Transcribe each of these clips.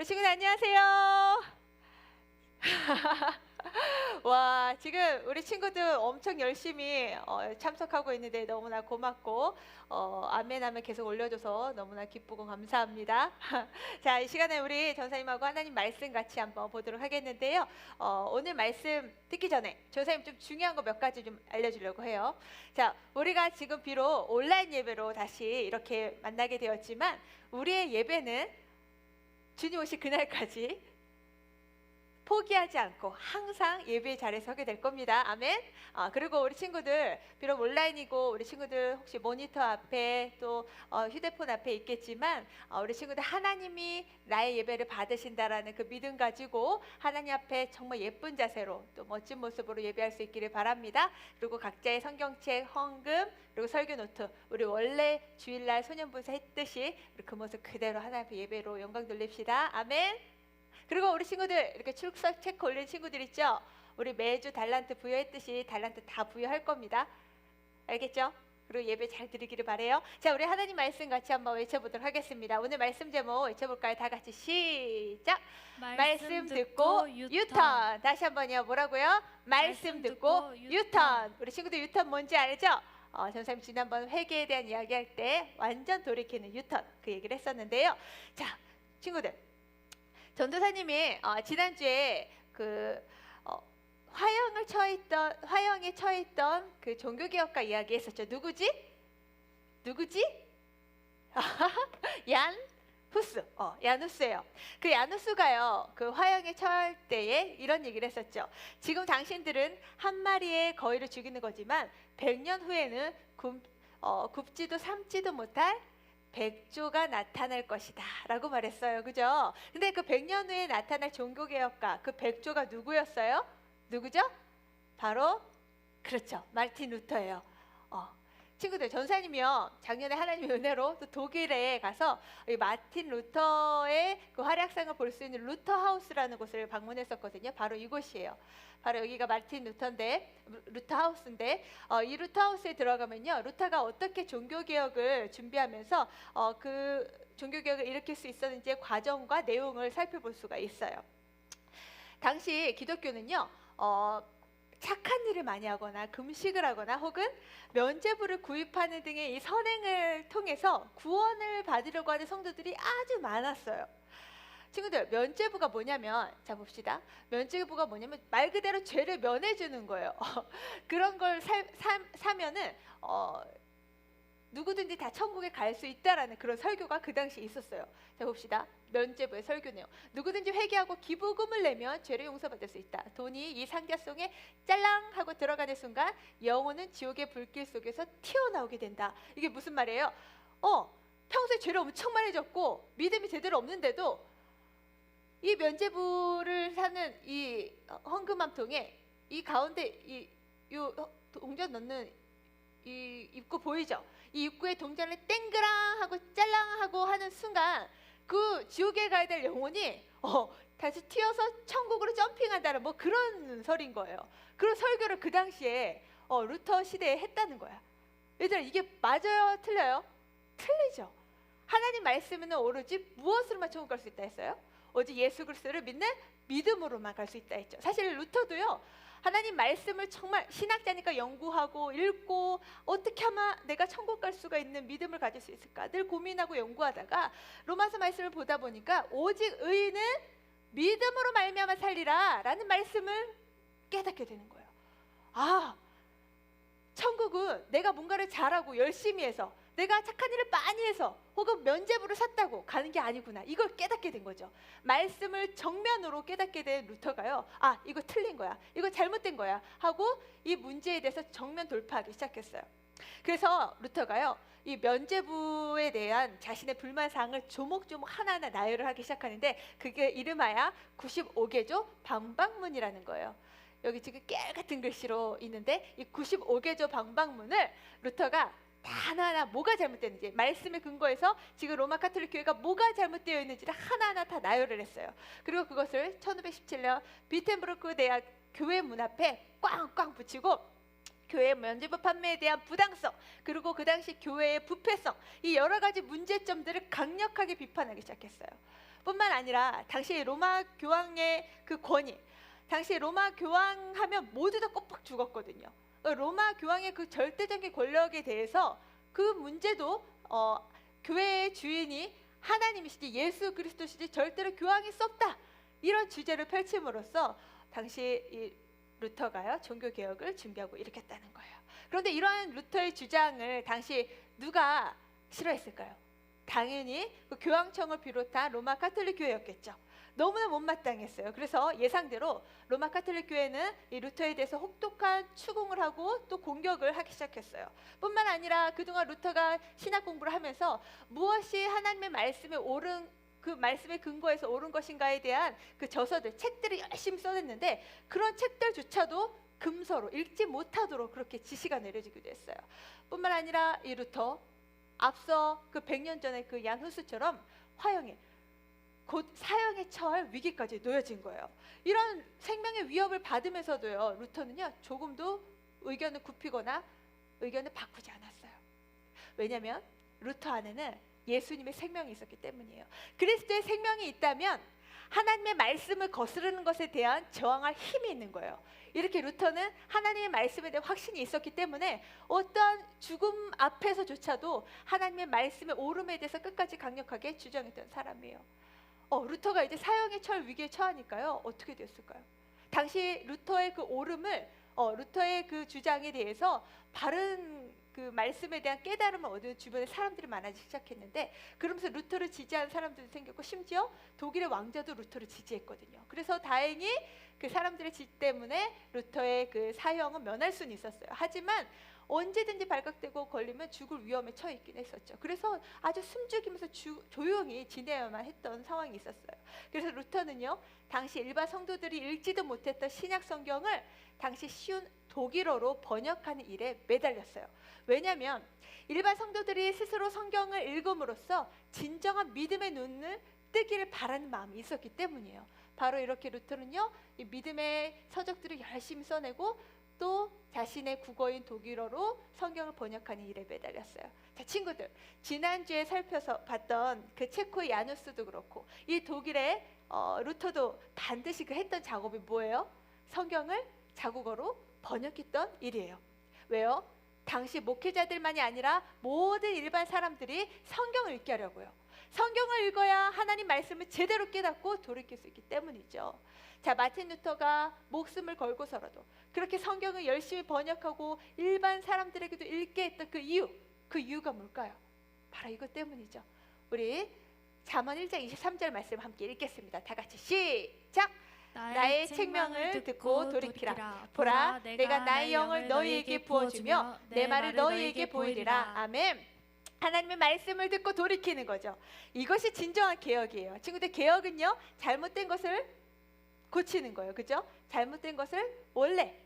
우리 친구들 안녕하세요. 와, 지금 우리 친구들 엄청 열심히 참석하고 있는데 너무나 고맙고 아멘 하면 계속 올려줘서 너무나 기쁘고 감사합니다. 자, 이 시간에 우리 전사님하고 하나님 말씀 같이 한번 보도록 하겠는데요. 오늘 말씀 듣기 전에 전사님 좀 중요한 거 몇 가지 좀 알려주려고 해요. 자, 우리가 지금 비록 온라인 예배로 다시 이렇게 만나게 되었지만 우리의 예배는 주님 오실 그날까지 포기하지 않고 항상 예배의 자리에 서게 될 겁니다. 아멘. 그리고 우리 친구들 비록 온라인이고 우리 친구들 혹시 모니터 앞에 또 휴대폰 앞에 있겠지만 우리 친구들 하나님이 나의 예배를 받으신다라는 그 믿음 가지고 하나님 앞에 정말 예쁜 자세로 또 멋진 모습으로 예배할 수 있기를 바랍니다. 그리고 각자의 성경책, 헌금 그리고 설교 노트 우리 원래 주일날 소년부에서 했듯이 그 모습 그대로 하나님 앞에 예배로 영광 돌립시다. 아멘. 그리고 우리 친구들 이렇게 출석 체크 올린 친구들 있죠? 우리 매주 달란트 부여했듯이 달란트 다 부여할 겁니다. 알겠죠? 그리고 예배 잘 드리기를 바래요. 자, 우리 하나님 말씀 같이 한번 외쳐보도록 하겠습니다. 오늘 말씀 제목 외쳐볼까요? 다 같이 시작! 말씀 듣고 유턴. 다시 한번요. 뭐라고요? 말씀 듣고 유턴. 우리 친구들 유턴 뭔지 알죠? 전사님 지난번 회개에 대한 이야기할 때 완전 돌이키는 유턴 그 얘기를 했었는데요. 자, 친구들 전도사님이 지난주에 그 화형에 처했던 그 종교개혁가 이야기했었죠. 누구지? 얀 후스. 얀 후스예요. 그 얀 후스가요. 그 화형에 처할 때에 이런 얘기를 했었죠. 지금 당신들은 한 마리의 거위를 죽이는 거지만 100년 후에는 굽지도 삶지도 못할 백조가 나타날 것이다 라고 말했어요. 그죠? 근데 그 100년 후에 나타날 종교개혁가 그 백조가 누구였어요? 누구죠? 바로 그렇죠. 마르틴 루터예요. 친구들 전사님이요 작년에 하나님의 은혜로 또 독일에 가서 이 마르틴 루터의 그 활약상을 볼 수 있는 루터 하우스라는 곳을 방문했었거든요. 바로 이곳이에요. 바로 여기가 마르틴 루터 하우스인데 이 루터 하우스에 들어가면요 루터가 어떻게 종교개혁을 준비하면서 그 종교개혁을 일으킬 수 있었는지의 과정과 내용을 살펴볼 수가 있어요. 당시 기독교는요 착한 일을 많이 하거나 금식을 하거나 혹은 면죄부를 구입하는 등의 이 선행을 통해서 구원을 받으려고 하는 성도들이 아주 많았어요. 친구들 면죄부가 뭐냐면 자 봅시다. 면죄부가 뭐냐면 말 그대로 죄를 면해주는 거예요. 그런 걸 사면은 누구든지 다 천국에 갈 수 있다라는 그런 설교가 그 당시에 있었어요. 자 봅시다. 면죄부의 설교 내용. 누구든지 회개하고 기부금을 내면 죄를 용서받을 수 있다. 돈이 이 상자속에 짤랑 하고 들어가는 순간 영혼은 지옥의 불길 속에서 튀어나오게 된다. 이게 무슨 말이에요? 평소에 죄를 엄청 많이 졌고 믿음이 제대로 없는데도 이 면죄부를 사는 이 헌금 한 통에 이 가운데 요 동전 넣는 이 입구 보이죠? 이 입구에 동전을 땡그랑 하고 짤랑 하고 하는 순간 그 지옥에 가야 될 영혼이 다시 튀어서 천국으로 점핑한다는 뭐 그런 설인 거예요. 그런 설교를 그 당시에 루터 시대에 했다는 거야. 얘들아 이게 맞아요? 틀려요? 틀리죠. 하나님 말씀에는 오로지 무엇으로만 천국 갈 수 있다 했어요? 오직 예수 그리스도를 믿는 믿음으로만 갈 수 있다 했죠. 사실 루터도요 하나님 말씀을 정말 신학자니까 연구하고 읽고 어떻게 하면 내가 천국 갈 수가 있는 믿음을 가질 수 있을까 늘 고민하고 연구하다가 로마서 말씀을 보다 보니까 오직 의인은 믿음으로 말미암아 살리라 라는 말씀을 깨닫게 되는 거예요. 천국은 내가 뭔가를 잘하고 열심히 해서 내가 착한 일을 많이 해서 혹은 면죄부를 샀다고 가는 게 아니구나. 이걸 깨닫게 된 거죠. 말씀을 정면으로 깨닫게 된 루터가요. 이거 틀린 거야. 이거 잘못된 거야. 하고 이 문제에 대해서 정면 돌파하기 시작했어요. 그래서 루터가요. 이 면죄부에 대한 자신의 불만사항을 조목조목 하나하나 나열을 하기 시작하는데 그게 이름하여 95개조 방방문이라는 거예요. 여기 지금 깨알같은 글씨로 있는데 이 95개조 방방문을 루터가 다 하나하나 뭐가 잘못됐는지 말씀에 근거해서 지금 로마 카톨릭 교회가 뭐가 잘못되어 있는지를 하나하나 다 나열을 했어요. 그리고 그것을 1517년 비텐부르크 대학 교회 문 앞에 꽝꽝 붙이고 교회 면죄부 판매에 대한 부당성 그리고 그 당시 교회의 부패성 이 여러 가지 문제점들을 강력하게 비판하기 시작했어요. 뿐만 아니라 당시 로마 교황의 그 권위, 당시 로마 교황 하면 모두 다 꼬박 죽었거든요. 로마 교황의 그 절대적인 권력에 대해서 그 문제도 교회의 주인이 하나님이시지 예수 그리스도시지 절대로 교황이 수 없다, 이런 주제를 펼침으로써 당시 이 루터가요 종교 개혁을 준비하고 일으켰다는 거예요. 그런데 이러한 루터의 주장을 당시 누가 싫어했을까요? 당연히 그 교황청을 비롯한 로마 가톨릭 교회였겠죠. 너무나 못마땅했어요. 그래서 예상대로 로마 가톨릭 교회는 이 루터에 대해서 혹독한 추궁을 하고 또 공격을 하기 시작했어요. 뿐만 아니라 그동안 루터가 신학 공부를 하면서 무엇이 하나님의 말씀에 옳은, 그 말씀의 근거에서 옳은 것인가에 대한 그 저서들, 책들을 열심히 써냈는데 그런 책들조차도 금서로 읽지 못하도록 그렇게 지시가 내려지기도 했어요. 뿐만 아니라 이 루터 앞서 그 100년 전에 그 얀 후스처럼 화형에 곧 사형에 처할 위기까지 놓여진 거예요. 이런 생명의 위협을 받으면서도요 루터는요 조금도 의견을 굽히거나 의견을 바꾸지 않았어요. 왜냐하면 루터 안에는 예수님의 생명이 있었기 때문이에요. 그리스도의 생명이 있다면 하나님의 말씀을 거스르는 것에 대한 저항할 힘이 있는 거예요. 이렇게 루터는 하나님의 말씀에 대한 확신이 있었기 때문에 어떠한 죽음 앞에서조차도 하나님의 말씀의 옳음에 대해서 끝까지 강력하게 주장했던 사람이에요. 루터가 이제 사형에 처할 위기에 처하니까요 어떻게 됐을까요? 당시 루터의 그 옳음을 루터의 그 주장에 대해서 바른 그 말씀에 대한 깨달음을 얻은 주변에 사람들이 많아지기 시작했는데, 그러면서 루터를 지지하는 사람들도 생겼고 심지어 독일의 왕자도 루터를 지지했거든요. 그래서 다행히 그 사람들의 지지 때문에 루터의 그 사형은 면할 수는 있었어요. 하지만 언제든지 발각되고 걸리면 죽을 위험에 처해 있긴 했었죠. 그래서 아주 숨죽이면서 조용히 지내야만 했던 상황이 있었어요. 그래서 루터는요 당시 일반 성도들이 읽지도 못했던 신약 성경을 당시 쉬운 독일어로 번역하는 일에 매달렸어요. 왜냐하면 일반 성도들이 스스로 성경을 읽음으로써 진정한 믿음의 눈을 뜨기를 바라는 마음이 있었기 때문이에요. 바로 이렇게 루터는요 이 믿음의 서적들을 열심히 써내고 또 자신의 국어인 독일어로 성경을 번역하는 일에 매달렸어요. 자, 친구들, 지난주에 살펴서 봤던 그 체코의 야누스도 그렇고 이 독일의 루터도 반드시 그 했던 작업이 뭐예요? 성경을 자국어로 번역했던 일이에요. 왜요? 당시 목회자들만이 아니라 모든 일반 사람들이 성경을 읽게 하려고요. 성경을 읽어야 하나님 말씀을 제대로 깨닫고 돌이킬 수 있기 때문이죠. 자, 마틴 루터가 목숨을 걸고서라도 그렇게 성경을 열심히 번역하고 일반 사람들에게도 읽게 했던 그 이유가 뭘까요? 바로 이것 때문이죠. 우리 잠언 1장 23절 말씀 함께 읽겠습니다. 다 같이 시작! 나의 책명을 듣고 돌이키라. 보라, 내가 나의 영을 너희에게 부어주며 내 말을 너희에게 보이리라. 아멘. 하나님의 말씀을 듣고 돌이키는 거죠. 이것이 진정한 개혁이에요. 친구들, 개혁은요 잘못된 것을 고치는 거예요. 그죠? 잘못된 것을 원래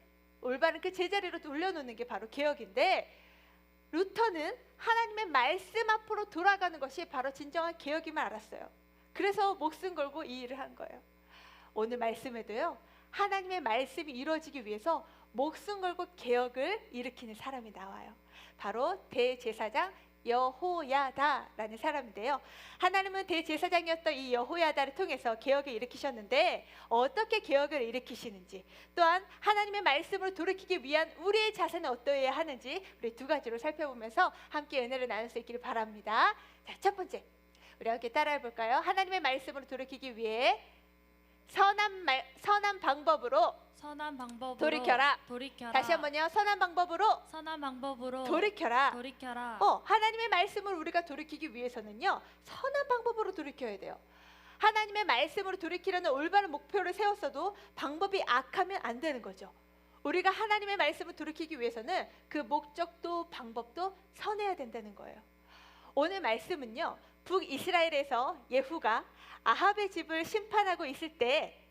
올바른 그 제자리로 돌려놓는 게 바로 개혁인데, 루터는 하나님의 말씀 앞으로 돌아가는 것이 바로 진정한 개혁임을 알았어요. 그래서 목숨 걸고 이 일을 한 거예요. 오늘 말씀에도요 하나님의 말씀이 이루어지기 위해서 목숨 걸고 개혁을 일으키는 사람이 나와요. 바로 대제사장 여호야다라는 사람인데요. 하나님은 대제사장이었던 이 여호야다를 통해서 개혁을 일으키셨는데 어떻게 개혁을 일으키시는지, 또한 하나님의 말씀으로 돌이키기 위한 우리의 자세는 어떠해야 하는지 우리 두 가지로 살펴보면서 함께 은혜를 나눌 수 있기를 바랍니다. 자, 첫 번째, 우리 함께 따라해 볼까요? 하나님의 말씀으로 돌이키기 위해 선한 방법으로 돌이켜라. 다시 한번요. 선한 방법으로 돌이켜라. 하나님의 말씀을 우리가 돌이키기 위해서는요 선한 방법으로 돌이켜야 돼요. 하나님의 말씀으로 돌이키려는 올바른 목표를 세웠어도 방법이 악하면 안 되는 거죠. 우리가 하나님의 말씀을 돌이키기 위해서는 그 목적도 방법도 선해야 된다는 거예요. 오늘 말씀은요 북이스라엘에서 예후가 아합의 집을 심판하고 있을 때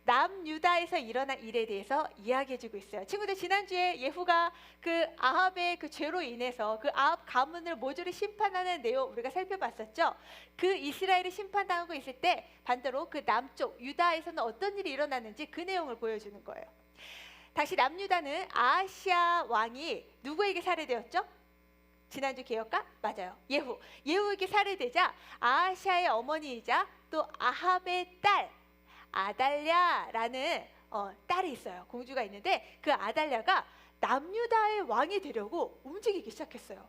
남유다에서 일어난 일에 대해서 이야기해주고 있어요. 친구들, 지난주에 예후가 그 아합의 그 죄로 인해서 그 아합 가문을 모조리 심판하는 내용 우리가 살펴봤었죠. 그 이스라엘이 심판당하고 있을 때 반대로 그 남쪽 유다에서는 어떤 일이 일어났는지 그 내용을 보여주는 거예요. 다시 남유다는 아하시아 왕이 누구에게 살해되었죠? 지난주 개혁가? 맞아요. 예후에게 살해되자 아하시아의 어머니이자 또 아합의 딸 아달랴라는 딸이 있어요. 공주가 있는데 그 아달랴가 남유다의 왕이 되려고 움직이기 시작했어요.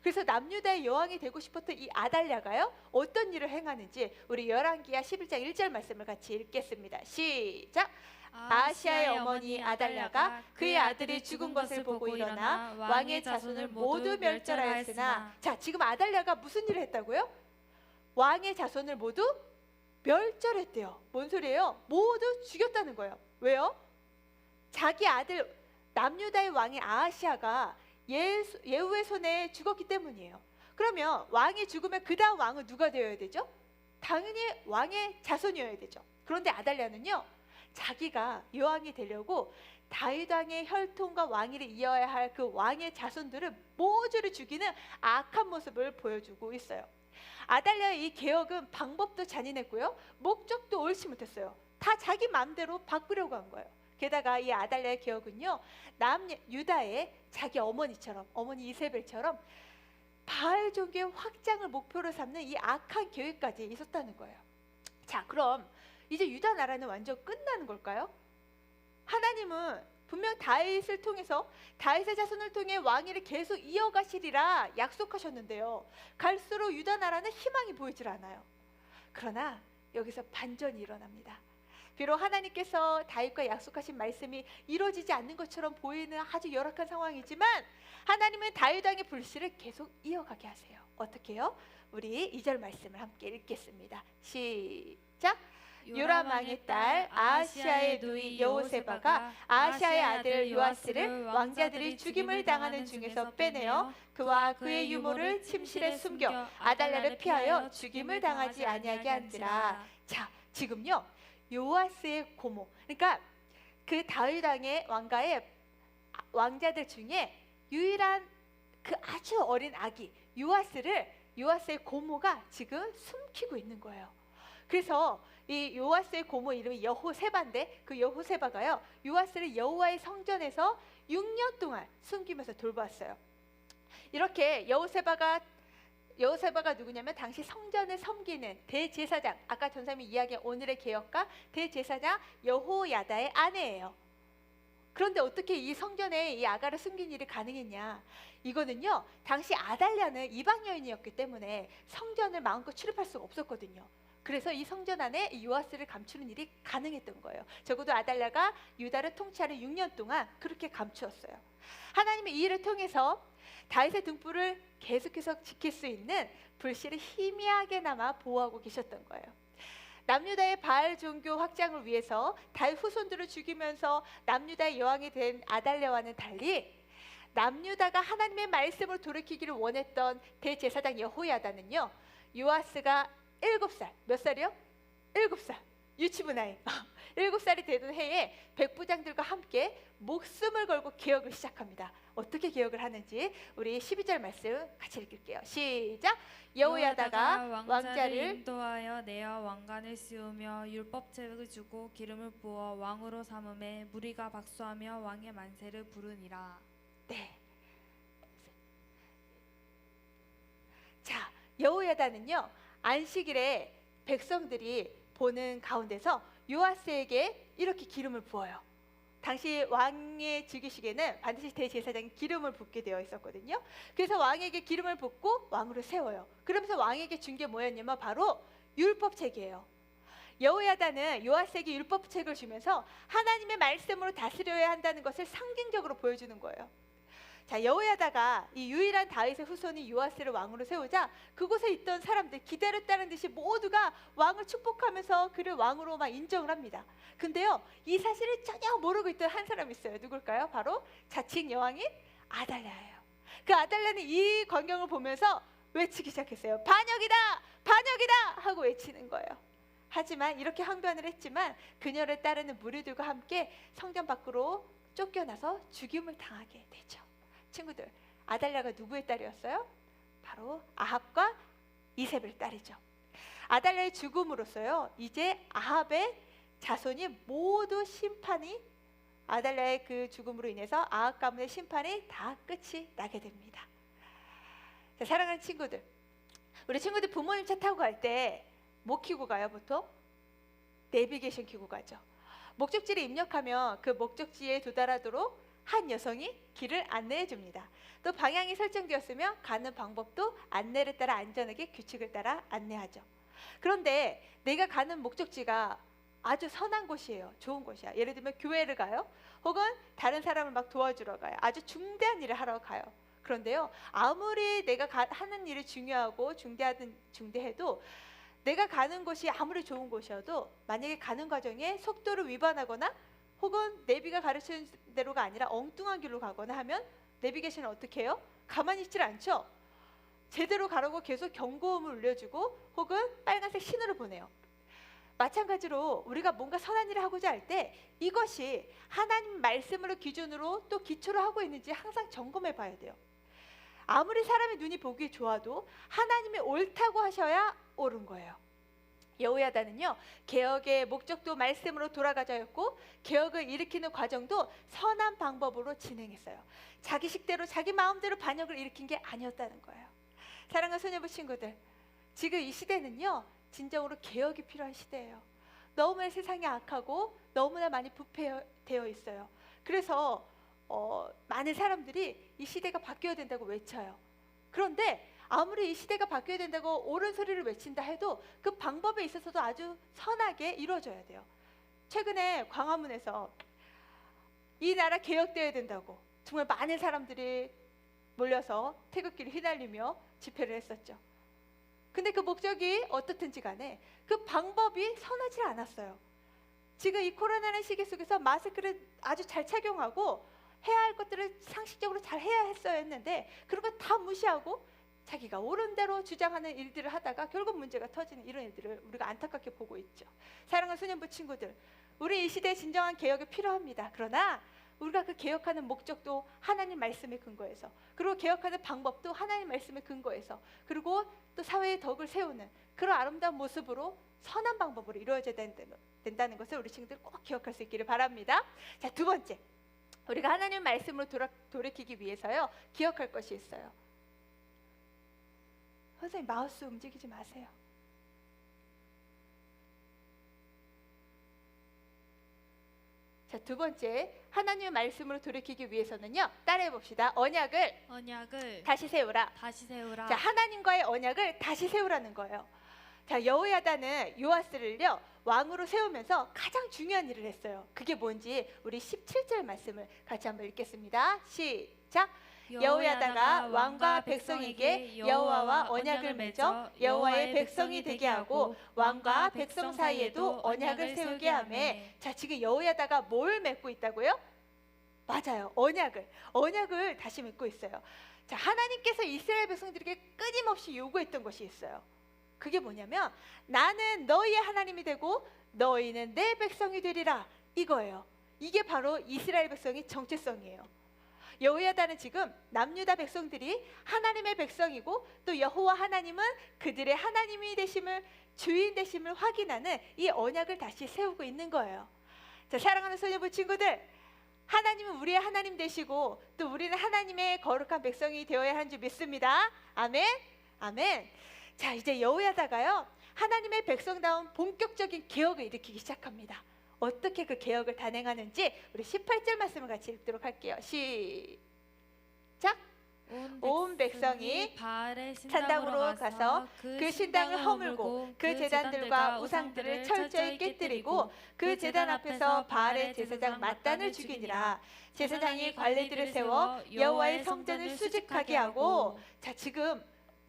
그래서 남유다의 여왕이 되고 싶었던 이 아달랴가요, 어떤 일을 행하는지 우리 열왕기하 11장 1절 말씀을 같이 읽겠습니다. 시작. 아하시아의 어머니 아달랴가 그의 아들이 죽은 것을 보고 일어나 왕의 자손을 모두 멸절하였으나, 자, 지금 아달랴가 무슨 일을 했다고요? 왕의 자손을 모두 멸절했대요. 뭔 소리예요? 모두 죽였다는 거예요. 왜요? 자기 아들 남유다의 왕이 아하시아가 예후의 손에 죽었기 때문이에요. 그러면 왕이 죽으면 그 다음 왕은 누가 되어야 되죠? 당연히 왕의 자손이어야 되죠. 그런데 아달랴는요, 자기가 여왕이 되려고 다윗 왕의 혈통과 왕위를 이어야 할 그 왕의 자손들을 모두를 죽이는 악한 모습을 보여주고 있어요. 아달랴의 이 개혁은 방법도 잔인했고요, 목적도 옳지 못했어요. 다 자기 마음대로 바꾸려고 한 거예요. 게다가 이 아달랴의 개혁은요, 남유다의 자기 어머니처럼, 어머니 이세벨처럼 바알 종교의 확장을 목표로 삼는 이 악한 계획까지 있었다는 거예요. 자, 그럼 이제 유다 나라는 완전 끝나는 걸까요? 하나님은 분명 다윗을 통해서, 다윗의 자손을 통해 왕위를 계속 이어가시리라 약속하셨는데요, 갈수록 유다 나라는 희망이 보이질 않아요. 그러나 여기서 반전이 일어납니다. 비록 하나님께서 다윗과 약속하신 말씀이 이루어지지 않는 것처럼 보이는 아주 열악한 상황이지만 하나님은 다윗 왕의 불씨를 계속 이어가게 하세요. 어떻게 해요? 우리 2절 말씀을 함께 읽겠습니다. 시작. 요람 왕의 딸 아하시아의 누이 여호세바가 아하시아의 아들 요아스를 왕자들이 죽임을 당하는 중에서 빼내어 그와 그의 유모를 침실에 숨겨 아달랴를 피하여 죽임을 당하지 아니하게 한지라. 자, 지금요, 요아스의 고모, 그러니까 그 다윗 왕의 왕가의 왕자들 중에 유일한 그 아주 어린 아기 요아스의 고모가 지금 숨기고 있는 거예요. 그래서 이 요아스의 고모 이름이 여호세바인데, 그 여호세바가요, 요아스를 여호와의 성전에서 6년 동안 숨기면서 돌보았어요. 이렇게 여호세바가 누구냐면 당시 성전을 섬기는 대제사장, 아까 전사님이 이야기한 오늘의 개혁가 대제사장 여호야다의 아내예요. 그런데 어떻게 이 성전에 이 아가를 숨긴 일이 가능했냐? 이거는요, 당시 아달랴는 이방 여인이었기 때문에 성전을 마음껏 출입할 수가 없었거든요. 그래서 이 성전 안에 이 요아스를 감추는 일이 가능했던 거예요. 적어도 아달랴가 유다를 통치하는 6년 동안 그렇게 감추었어요. 하나님의 이 일을 통해서 다윗의 등불을 계속해서 지킬 수 있는 불씨를 희미하게나마 보호하고 계셨던 거예요. 남유다의 바알 종교 확장을 위해서 다윗 후손들을 죽이면서 남유다의 여왕이 된 아달랴와는 달리 남유다가 하나님의 말씀을 돌이키기를 원했던 대제사장 여호야다는요, 요아스가 7살, 몇 살이요? 7살, 유치부 나이 7살이 되던 해에 백부장들과 함께 목숨을 걸고 개혁을 시작합니다. 어떻게 개혁을 하는지 우리 12절 말씀 같이 읽을게요. 시작. 여호야다가 왕자를 인도하여 내어 왕관을 씌우며 율법책을 주고 기름을 부어 왕으로 삼음에 무리가 박수하며 왕의 만세를 부르니라. 네. 자, 여호야다는요, 안식일에 백성들이 보는 가운데서 요아스에게 이렇게 기름을 부어요. 당시 왕의 즉위식에는 반드시 대제사장이 기름을 붓게 되어 있었거든요. 그래서 왕에게 기름을 붓고 왕으로 세워요. 그러면서 왕에게 준 게 뭐였냐면 바로 율법책이에요. 여호야다는 요아스에게 율법책을 주면서 하나님의 말씀으로 다스려야 한다는 것을 상징적으로 보여주는 거예요. 자, 여호야다가 이 유일한 다윗의 후손인 요아스를 왕으로 세우자 그곳에 있던 사람들 기다렸다는 듯이 모두가 왕을 축복하면서 그를 왕으로 막 인정을 합니다. 근데요, 이 사실을 전혀 모르고 있던 한 사람이 있어요. 누굴까요? 바로 자칭 여왕인 아달랴예요. 그 아달랴는 이 광경을 보면서 외치기 시작했어요. 반역이다! 반역이다! 하고 외치는 거예요. 하지만 이렇게 항변을 했지만 그녀를 따르는 무리들과 함께 성전 밖으로 쫓겨나서 죽임을 당하게 되죠. 친구들, 아달랴가 누구의 딸이었어요? 바로 아합과 이세벨 딸이죠. 아달랴의 죽음으로써요, 이제 아합의 자손이 모두 심판이, 아달랴의 그 죽음으로 인해서 아합 가문의 심판이 다 끝이 나게 됩니다. 자, 사랑하는 친구들, 우리 친구들 부모님 차 타고 갈 때 뭐 키고 가요 보통? 내비게이션 키고 가죠. 목적지를 입력하면 그 목적지에 도달하도록 한 여성이 길을 안내해 줍니다. 또 방향이 설정되었으면 가는 방법도 안내를 따라 안전하게 규칙을 따라 안내하죠. 그런데 내가 가는 목적지가 아주 선한 곳이에요. 좋은 곳이야. 예를 들면 교회를 가요. 혹은 다른 사람을 막 도와주러 가요. 아주 중대한 일을 하러 가요. 그런데요, 아무리 내가 하는 일이 중요하고 중대해도 내가 가는 곳이 아무리 좋은 곳이어도 만약에 가는 과정에 속도를 위반하거나 혹은 내비가 가르치는 대로가 아니라 엉뚱한 길로 가거나 하면 내비게이션은 어떻게 해요? 가만히 있질 않죠. 제대로 가라고 계속 경고음을 울려주고 혹은 빨간색 신호를 보내요. 마찬가지로 우리가 뭔가 선한 일을 하고자 할 때 이것이 하나님 말씀으로 기준으로 또 기초로 하고 있는지 항상 점검해 봐야 돼요. 아무리 사람의 눈이 보기 좋아도 하나님이 옳다고 하셔야 옳은 거예요. 여호야다는요, 개혁의 목적도 말씀으로 돌아가자였고 개혁을 일으키는 과정도 선한 방법으로 진행했어요. 자기 식대로 자기 마음대로 반역을 일으킨 게 아니었다는 거예요. 사랑하는 소녀부 친구들, 지금 이 시대는요 진정으로 개혁이 필요한 시대예요. 너무나 세상이 악하고 너무나 많이 부패되어 있어요. 그래서 많은 사람들이 이 시대가 바뀌어야 된다고 외쳐요. 그런데 아무리 이 시대가 바뀌어야 된다고 옳은 소리를 외친다 해도 그 방법에 있어서도 아주 선하게 이루어져야 돼요. 최근에 광화문에서 이 나라 개혁되어야 된다고 정말 많은 사람들이 몰려서 태극기를 휘날리며 집회를 했었죠. 근데 그 목적이 어떻든지 간에 그 방법이 선하지 않았어요. 지금 이 코로나라는 시기 속에서 마스크를 아주 잘 착용하고 해야 할 것들을 상식적으로 잘 해야 했어야 했는데 그런 거 다 무시하고 자기가 옳은 대로 주장하는 일들을 하다가 결국 문제가 터지는 이런 일들을 우리가 안타깝게 보고 있죠. 사랑하는 소년부 친구들, 우리 이 시대에 진정한 개혁이 필요합니다. 그러나 우리가 그 개혁하는 목적도 하나님 말씀에 근거해서, 그리고 개혁하는 방법도 하나님 말씀에 근거해서, 그리고 또 사회의 덕을 세우는 그런 아름다운 모습으로 선한 방법으로 이루어져야 된다는 것을 우리 친구들 꼭 기억할 수 있기를 바랍니다. 자, 두 번째, 우리가 하나님 말씀으로 돌이키기 위해서요 기억할 것이 있어요. 선생님, 마우스 움직이지 마세요. 자, 두 번째, 하나님의 말씀으로 돌이키기 위해서는요, 따라해 봅시다. 언약을 다시 세우라. 다시 세우라. 자, 하나님과의 언약을 다시 세우라는 거예요. 자, 여호야다는 요아스를요 왕으로 세우면서 가장 중요한 일을 했어요. 그게 뭔지 우리 17절 말씀을 같이 한번 읽겠습니다. 시작. 여호야다가 왕과 백성에게 여호와와 언약을 맺어 여호와의 백성이 되게 하고 왕과 백성 사이에도 언약을 세우게 하며. 자, 지금 여호야다가 뭘 맺고 있다고요? 맞아요, 언약을 다시 맺고 있어요. 자, 하나님께서 이스라엘 백성들에게 끊임없이 요구했던 것이 있어요. 그게 뭐냐면 나는 너희의 하나님이 되고 너희는 내 백성이 되리라, 이거예요. 이게 바로 이스라엘 백성의 정체성이에요. 여호야다는 지금 남유다 백성들이 하나님의 백성이고 또 여호와 하나님은 그들의 하나님이 되심을, 주인 되심을 확인하는 이 언약을 다시 세우고 있는 거예요. 자, 사랑하는 소녀부 친구들, 하나님은 우리의 하나님 되시고 또 우리는 하나님의 거룩한 백성이 되어야 하는 줄 믿습니다. 아멘, 아멘. 자, 이제 여호야다가요 하나님의 백성다운 본격적인 개혁을 일으키기 시작합니다. 어떻게 그 개혁을 단행하는지 우리 18절 말씀을 같이 읽도록 할게요. 시작. 온 백성이 바알의 산당으로 가서 그 신당을 허물고 그 제단들과 우상들을 철저히 깨뜨리고 그 제단 앞에서 바알의 제사장 mat단을 죽이니라. 제사장이 관리들을 세워 여호와의 성전을 수직하게 하고. 자, 지금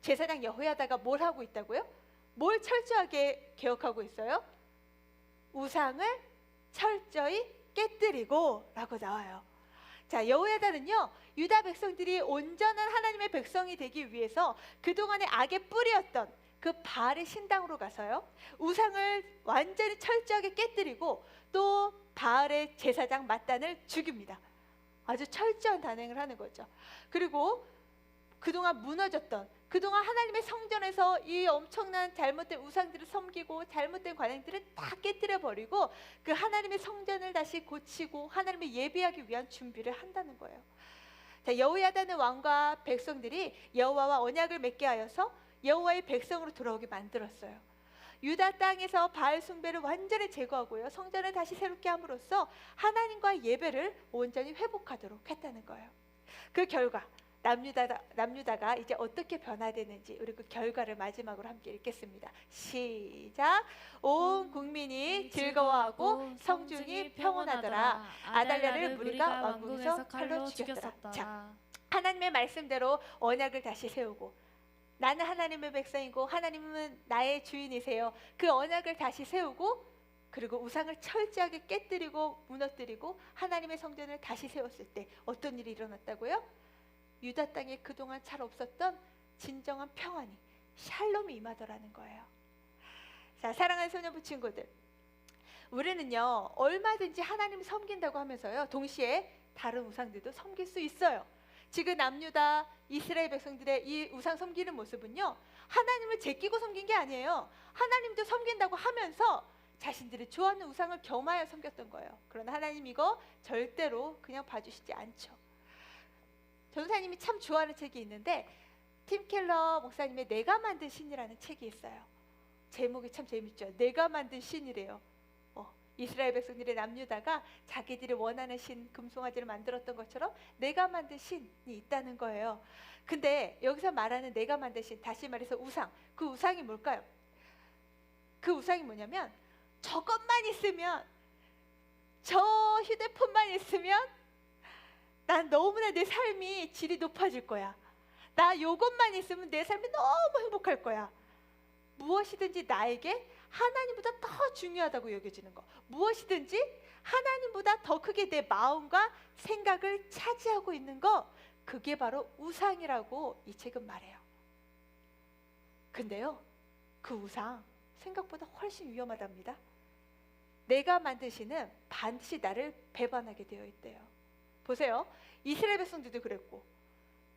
제사장 여호야다가 뭘 하고 있다고요? 뭘 철저하게 개혁하고 있어요? 우상을 철저히 깨뜨리고 라고 나와요. 자, 여호야다는요 유다 백성들이 온전한 하나님의 백성이 되기 위해서 그동안의 악의 뿌리였던 그 바알의 신당으로 가서요 우상을 완전히 철저하게 깨뜨리고 또 바알의 제사장 mat단을 죽입니다. 아주 철저한 단행을 하는 거죠. 그리고 그동안 무너졌던, 그동안 하나님의 성전에서 이 엄청난 잘못된 우상들을 섬기고 잘못된 관행들을 다 깨뜨려 버리고 그 하나님의 성전을 다시 고치고 하나님을 예배하기 위한 준비를 한다는 거예요. 자, 여호야다는 왕과 백성들이 여호와와 언약을 맺게 하여서 여호와의 백성으로 돌아오게 만들었어요. 유다 땅에서 바알 숭배를 완전히 제거하고요. 성전을 다시 새롭게 함으로써 하나님과의 예배를 온전히 회복하도록 했다는 거예요. 그 결과 남유다가 이제 어떻게 변화되는지 우리 그 결과를 마지막으로 함께 읽겠습니다. 시작. 온 국민이 즐거워하고 성중이 평온하더라. 아달랴를 무리가 왕궁에서 칼로 죽였더라. 자, 하나님의 말씀대로 언약을 다시 세우고 나는 하나님의 백성이고 하나님은 나의 주인이세요. 그 언약을 다시 세우고 그리고 우상을 철저하게 깨뜨리고 무너뜨리고 하나님의 성전을 다시 세웠을 때 어떤 일이 일어났다고요? 유다 땅에 그동안 잘 없었던 진정한 평안이 샬롬이 임하더라는 거예요. 자, 사랑하는 소년부 친구들, 우리는요 얼마든지 하나님을 섬긴다고 하면서요 동시에 다른 우상들도 섬길 수 있어요. 지금 남유다 이스라엘 백성들의 이 우상 섬기는 모습은요 하나님을 제끼고 섬긴 게 아니에요. 하나님도 섬긴다고 하면서 자신들이 좋아하는 우상을 겸하여 섬겼던 거예요. 그러나 하나님 이거 절대로 그냥 봐주시지 않죠. 전사님이 참 좋아하는 책이 있는데 팀 켈러 목사님의 내가 만든 신이라는 책이 있어요. 제목이 참 재밌죠. 내가 만든 신이래요. 이스라엘 백성들의 남유다가 자기들이 원하는 신 금송아지를 만들었던 것처럼 내가 만든 신이 있다는 거예요. 근데 여기서 말하는 내가 만든 신, 다시 말해서 우상, 그 우상이 뭘까요? 그 우상이 뭐냐면 저것만 있으면, 저 휴대폰만 있으면 난 너무나 내 삶이 질이 높아질 거야. 나 요것만 있으면 내 삶이 너무 행복할 거야. 무엇이든지 나에게 하나님보다 더 중요하다고 여겨지는 거, 무엇이든지 하나님보다 더 크게 내 마음과 생각을 차지하고 있는 거, 그게 바로 우상이라고 이 책은 말해요. 근데요 그 우상 생각보다 훨씬 위험하답니다. 내가 만든 신은 반드시 나를 배반하게 되어 있대요. 보세요. 이스라엘 백성들도 그랬고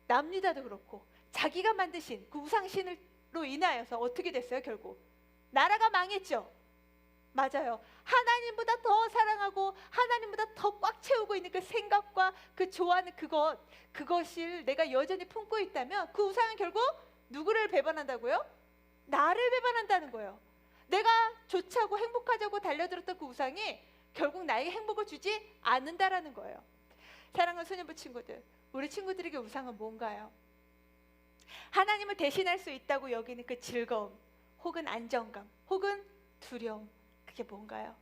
남유다도 그렇고 자기가 만든 신, 그 우상신으로 인하여서 어떻게 됐어요? 결국 나라가 망했죠. 맞아요. 하나님보다 더 사랑하고 하나님보다 더 꽉 채우고 있는 그 생각과 그 좋아하는 그것을 내가 여전히 품고 있다면 그 우상은 결국 누구를 배반한다고요? 나를 배반한다는 거예요. 내가 좋자고 행복하자고 달려들었던 그 우상이 결국 나에게 행복을 주지 않는다라는 거예요. 사랑하는 소년부 친구들, 우리 친구들에게 우상은 뭔가요? 하나님을 대신할 수 있다고 여기는 그 즐거움, 혹은 안정감, 혹은 두려움, 그게 뭔가요?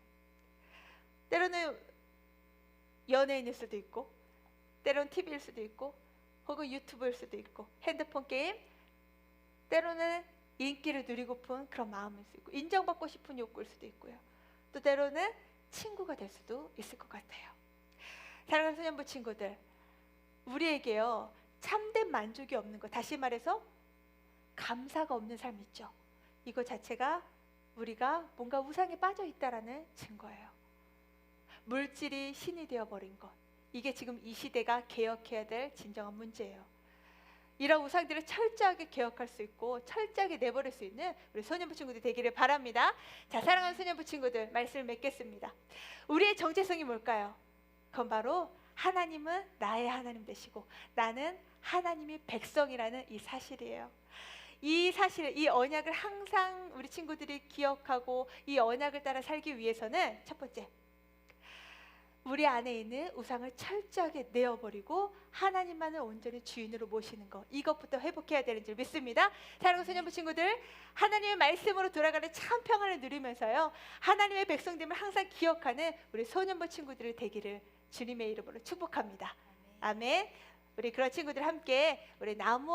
때로는 연예인일 수도 있고, 때로는 TV일 수도 있고, 혹은 유튜브일 수도 있고, 핸드폰 게임, 때로는 인기를 누리고픈 그런 마음일 수 있고, 인정받고 싶은 욕구일 수도 있고요. 또 때로는 친구가 될 수도 있을 것 같아요. 사랑하는 소년부 친구들, 우리에게요 참된 만족이 없는 것, 다시 말해서 감사가 없는 삶 있죠. 이거 자체가 우리가 뭔가 우상에 빠져 있다라는 증거예요. 물질이 신이 되어버린 것, 이게 지금 이 시대가 개혁해야 될 진정한 문제예요. 이런 우상들을 철저하게 개혁할 수 있고 철저하게 내버릴 수 있는 우리 소년부 친구들 되기를 바랍니다. 자, 사랑하는 소년부 친구들, 말씀을 맺겠습니다. 우리의 정체성이 뭘까요? 그건 바로 하나님은 나의 하나님 되시고 나는 하나님의 백성이라는 이 사실이에요. 이 사실, 이 언약을 항상 우리 친구들이 기억하고 이 언약을 따라 살기 위해서는 첫 번째, 우리 안에 있는 우상을 철저하게 내어버리고 하나님만을 온전히 주인으로 모시는 것, 이것부터 회복해야 되는 줄 믿습니다. 사랑하는 소년부 친구들, 하나님의 말씀으로 돌아가는 참 평안을 누리면서요 하나님의 백성됨을 항상 기억하는 우리 소년부 친구들이 되기를 주님의 이름으로 축복합니다. 아멘. 우리 그런 친구들 함께 우리 나무